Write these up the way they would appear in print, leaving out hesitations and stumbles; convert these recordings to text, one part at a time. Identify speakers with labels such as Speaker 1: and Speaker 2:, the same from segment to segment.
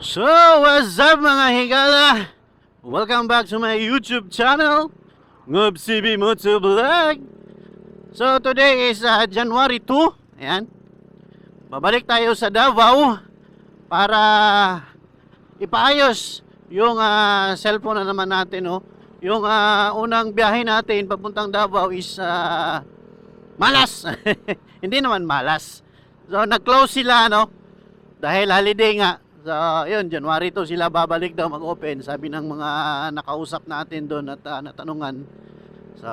Speaker 1: So, what's up mga higala? Welcome back to my YouTube channel, Ngob CB Moto Vlog. So, today is January 2. Ayan. Babalik tayo sa Davao para ipaayos yung cellphone na naman natin. No? Yung unang biyahe natin papuntang Davao is malas. Hindi naman malas. So, nag-close sila, no? Dahil holiday nga. So, yun, January 2 sila babalik daw mag-open. Sabi ng mga nakausap natin doon at natanungan. So,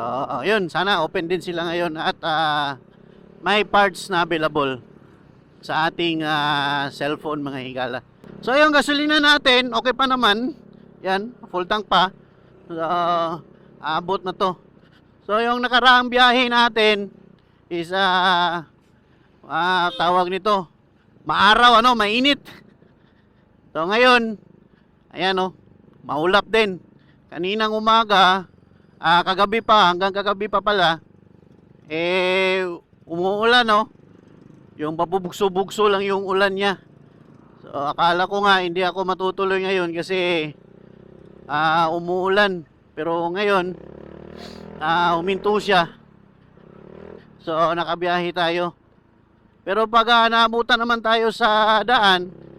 Speaker 1: yun, sana open din sila ngayon at may parts na available sa ating cellphone mga higala. So, yung gasolina natin, okay pa naman. Yan, full tank pa. So, abot na to. So, yung nakaraang biyahe natin is tawag nito, maaraw, mainit. So ngayon, ayan maulap din. Kaninang umaga, kagabi pa, hanggang kagabi pa pala, umuulan, yung pabubugso-bugso lang yung ulan niya. So akala ko nga hindi ako matutuloy ngayon kasi umuulan. Pero ngayon, huminto siya. So nakabiyahe tayo. Pero pag naabutan naman tayo sa daan,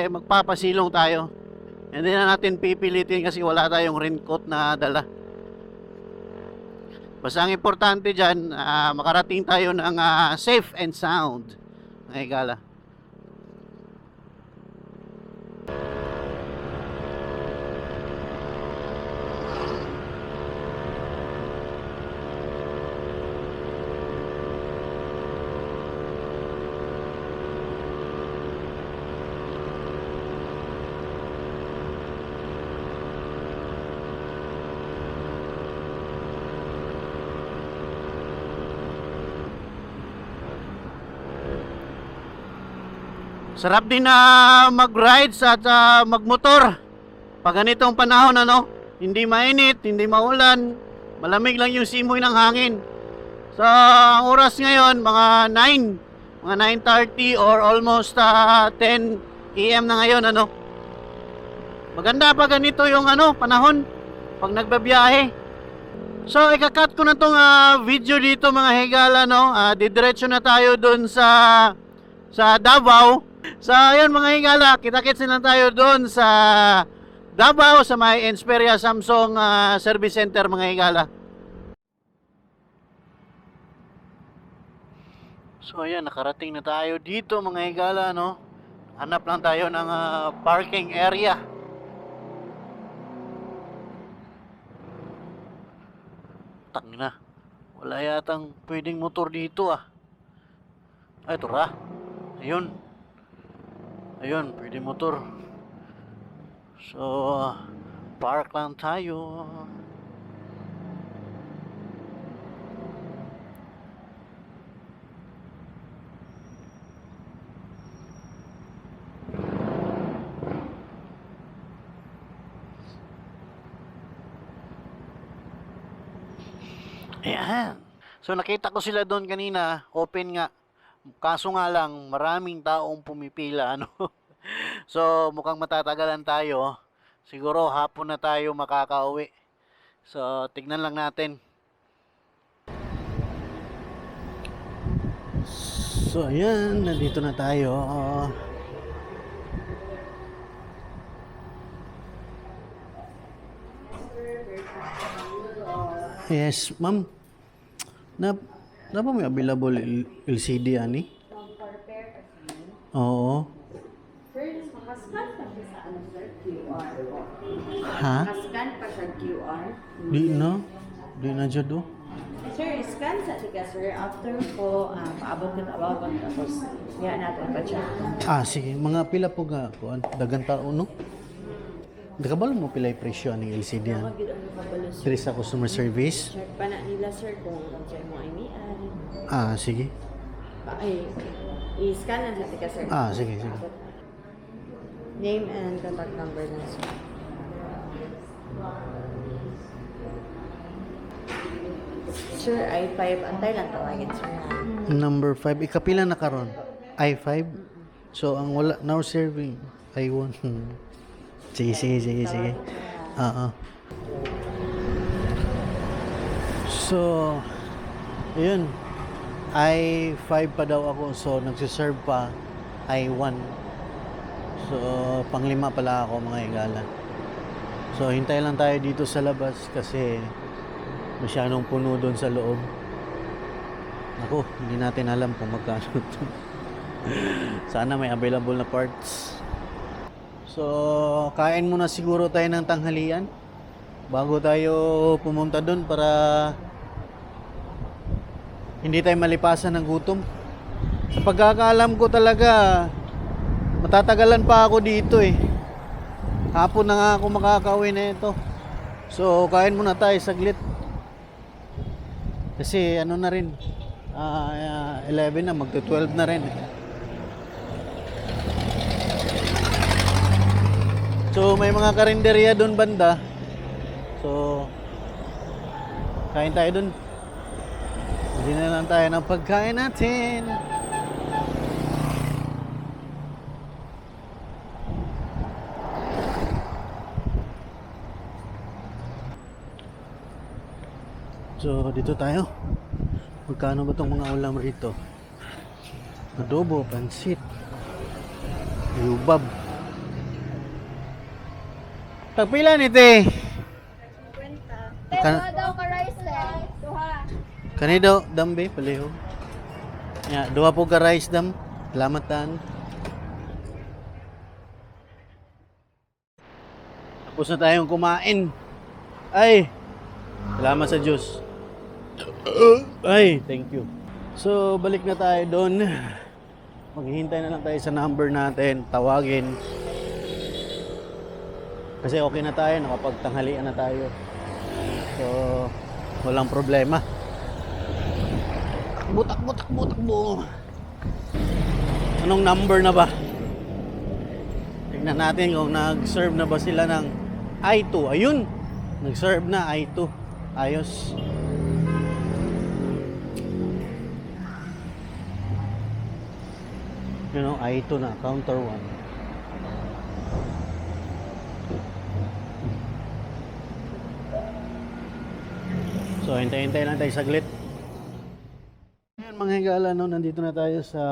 Speaker 1: magpapasilong tayo. Hindi na natin pipilitin kasi wala tayong raincoat na dala. Basta ang importante dyan, makarating tayo ng safe and sound. Ay gala. Sarap din na mag-rides at magmotor pag ganitong panahon, hindi mainit, hindi maulan, malamig lang yung simoy ng hangin. So ang oras ngayon mga 9:30 or almost 10 AM na ngayon, maganda pa ganito yung panahon pag nagbabiyahe. So ikakat ko na tong video dito mga higala, didiretso na tayo doon sa Davao. So ayun mga higala, kita-kits na tayo doon sa Davao sa may Xperia Samsung Service Center mga higala. So ayan, nakarating na tayo dito mga higala, Hanap lang tayo ng parking area. Tangina, wala yatang pwedeng motor dito Ay, ito ra. Ayun, pwede motor. So, park lang tayo. Ayan. So, nakita ko sila doon kanina. Open nga. Kaso nga lang, maraming taong pumipila, So, mukhang matatagalan tayo. Siguro hapon na tayo makakauwi. So, tignan lang natin. So, ayan, nandito na tayo. Yes, ma'am. Na ba may available LCD ani? Oo.
Speaker 2: First, makascan pa siya sa sir, QR po.
Speaker 1: Ha?
Speaker 2: Makascan pa siya QR.
Speaker 1: Di na dyan do.
Speaker 2: Sir, scan sa tiga sir. After po, paabot ko tawag tapos yan natin pa siya.
Speaker 1: Sige. Mga pila po ga. Dagan tao, Nakabalo mo pila yung presyo ng LCD yan?
Speaker 2: Tawag yun ang makabalo sir.
Speaker 1: Diri sa customer service?
Speaker 2: Check pa na nila sir kung sir mo ay niyan.
Speaker 1: Sige.
Speaker 2: I-scan na sa tiga sir.
Speaker 1: Sige.
Speaker 2: Paabot na. Name and contact number na sir. Sir, I5. Antay lang tawagin sir.
Speaker 1: Number 5. Ikapila na karon? I5? So, ang wala, now serving, I1. Sige, sige, sige, sige. Oo. So, ayun. I5 pa daw ako. So, nagsiserve pa. I1. So, panglima pala ako mga higala. So, hintay lang tayo dito sa labas kasi masyadong puno doon sa loob. Ako, hindi natin alam kung magkano ito. Sana may available na parts. So, kain muna siguro tayo ng tanghalian bago tayo pumunta doon para hindi tayo malipasan ng gutom. Sa pagkakaalam ko talaga, matatagalan pa ako dito eh. Hapon na nga ako makakauwi na ito. So, kain muna tayo saglit. Kasi ano na rin, 11 na, magto-12 na rin. So, may mga karinderya doon banda. So, kain tayo doon. Hindi na lang tayo ng pagkain natin. So, dito tayo. Magkano ba itong mga ulam rito? Adobo, pansit, yubab. Tagpila ni te.
Speaker 3: Duha daw ka rice eh. Duha.
Speaker 1: Kani daw dambe paleho. Ya, duha po ka rice dam. Salamatan. Tapos na tayong kumain. Ay, salamat sa Diyos. Ay, thank you. So, balik na tayo doon. Maghihintay na lang tayo sa number natin. Tawagin. Kasi okay na tayo. Nakapagtanghalian na tayo. So, walang problema. Butak, butak, butak, buo. Anong number na ba? Tignan natin kung nag-serve na ba sila ng I2. Ayun! Nag-serve na I2. Ayos. You know, I2 na. Counter 1. So, hintay-hintay lang tayo saglit. Ayan mga higala, no? Nandito na tayo sa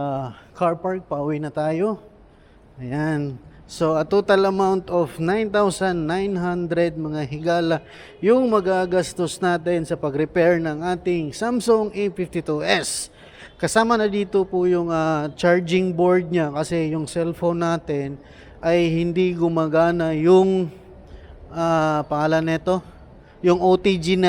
Speaker 1: car park. Pauwi na tayo. Ayan. So, a total amount of 9,900 mga higala yung magagastos natin sa pag-repair ng ating Samsung A52s. Kasama na dito po yung charging board niya kasi yung cellphone natin ay hindi gumagana yung pangalan nito, yung OTG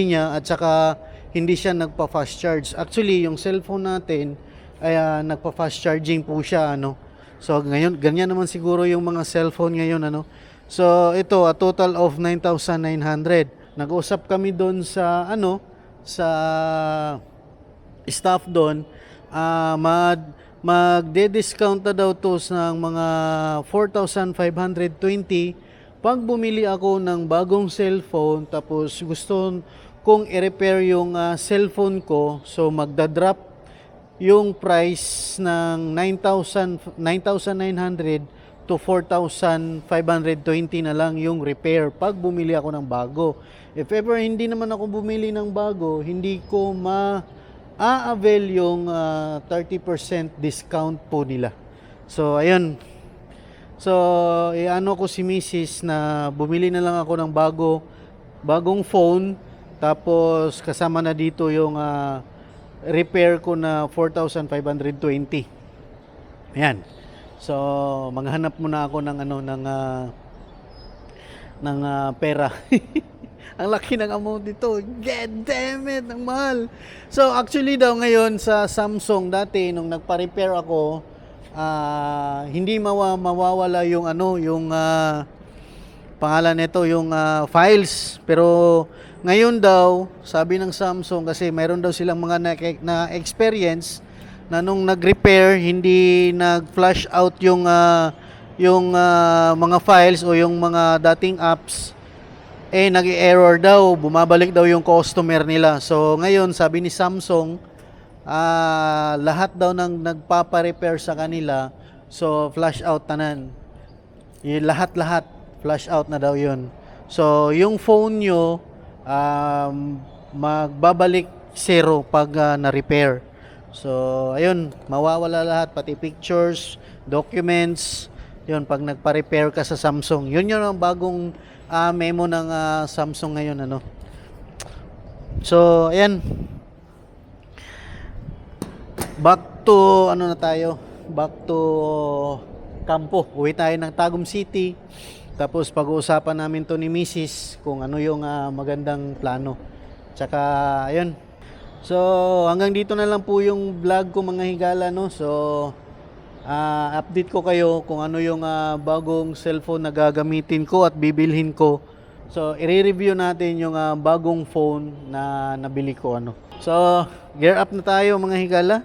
Speaker 1: niya at saka hindi siya nagpa-fast charge. Actually, yung cellphone natin ay nagpa-fast charging po siya, ano. So ngayon, ganyan naman siguro yung mga cellphone ngayon, ano. So ito, a total of 9,900. Nag-usap kami doon sa sa staff doon, magde-discount na daw to ng mga 4,520 pag bumili ako ng bagong cellphone tapos gusto kong i-repair yung cellphone ko. So magda-drop yung price ng 9,900 to 4,520 na lang yung repair pag bumili ako ng bago. If ever hindi naman ako bumili ng bago, hindi ko ma-avail yung 30% discount po nila. So ayun. So iano ko si Mrs. na bumili na lang ako ng bagong phone, tapos kasama na dito yung repair ko na 4,520. Ayan. So maghanap muna ako ng pera. Ang laki ng amount dito. God damn it, ang mahal. So actually daw ngayon sa Samsung dati nung nagpa-repair ako, hindi mawawala yung pangalan nito, yung files. Pero ngayon daw, sabi ng Samsung, kasi mayroon daw silang mga na-experience na nung nag-repair, hindi nag-flash out yung mga files o yung mga dating apps, nag-error daw, bumabalik daw yung customer nila. So ngayon, sabi ni Samsung, lahat daw ng nagpapa-repair sa kanila, so flash out tanan. lahat-lahat flush out na daw yun. So, yung phone nyo, magbabalik zero pag na-repair. So, ayun, mawawala lahat, pati pictures, documents, yun, pag nagpa-repair ka sa Samsung. Yun ang bagong memo ng Samsung ngayon, ano. So, ayan. Back to, ano na tayo? Back to kampo. Uwi tayo ng Tagum City. Tapos pag-uusapan namin to ni Mrs. kung ano yung magandang plano. Tsaka, ayun. So, hanggang dito na lang po yung vlog ko mga higala, no? So, update ko kayo kung ano yung bagong cellphone na gagamitin ko at bibilhin ko. So, i-review natin yung bagong phone na nabili ko, ano. So, gear up na tayo mga higala.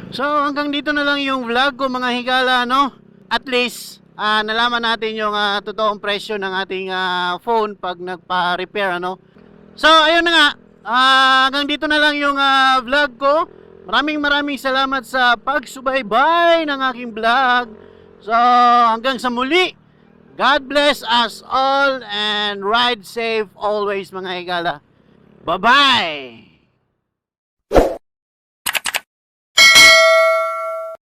Speaker 1: So, hanggang dito na lang yung vlog ko mga higala, no? At least, nalaman natin yung totoong presyo ng ating phone pag nagpa-repair, ano? So, ayun na nga. Hanggang dito na lang yung vlog ko. Maraming salamat sa pagsubaybay ng aking vlog. So, hanggang sa muli. God bless us all and ride safe always mga higala. Bye-bye!